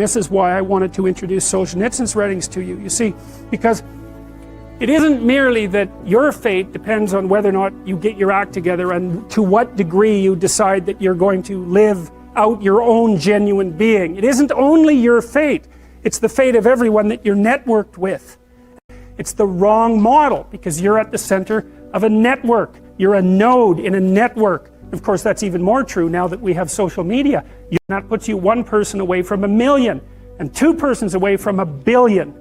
This is why I wanted to introduce Solzhenitsyn's writings to you. You see, because it isn't merely that your fate depends on whether or not you get your act together and to what degree you decide that you're going to live out your own genuine being. It isn't only your fate, it's the fate of everyone that you're networked with. It's the wrong model because you're at the center of a network. You're a node in a network. Of course, that's even more true now that we have social media. That puts you one person away from a million and two persons away from a billion.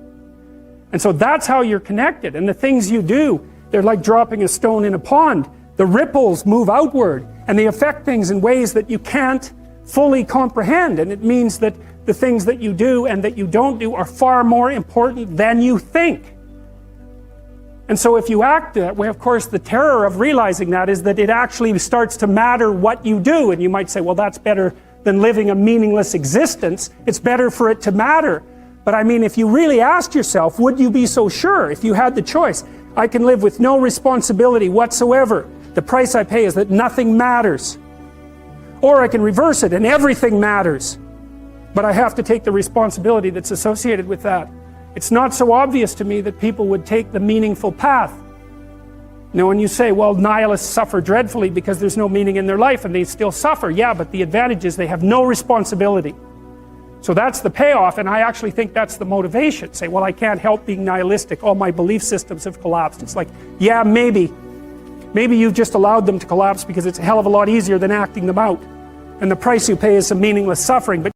And so that's how you're connected. And the things you do, they're like dropping a stone in a pond. The ripples move outward and they affect things in ways that you can't fully comprehend. And it means that the things that you do and that you don't do are far more important than you think. And so if you act that way, of course, the terror of realizing that is that it actually starts to matter what you do. And you might say, well, that's better than living a meaningless existence. It's better for it to matter. But I mean, if you really asked yourself, would you be so sure if you had the choice? I can live with no responsibility whatsoever. The price I pay is that nothing matters. Or I can reverse it and everything matters. But I have to take the responsibility that's associated with that. It's not so obvious to me that people would take the meaningful path. You know, when you say, well, nihilists suffer dreadfully because there's no meaning in their life and they still suffer. Yeah, but the advantage is they have no responsibility. So that's the payoff, and I actually think that's the motivation. Say, well, I can't help being nihilistic. All my belief systems have collapsed. It's like, yeah, maybe. Maybe you've just allowed them to collapse because it's a hell of a lot easier than acting them out. And the price you pay is some meaningless suffering. But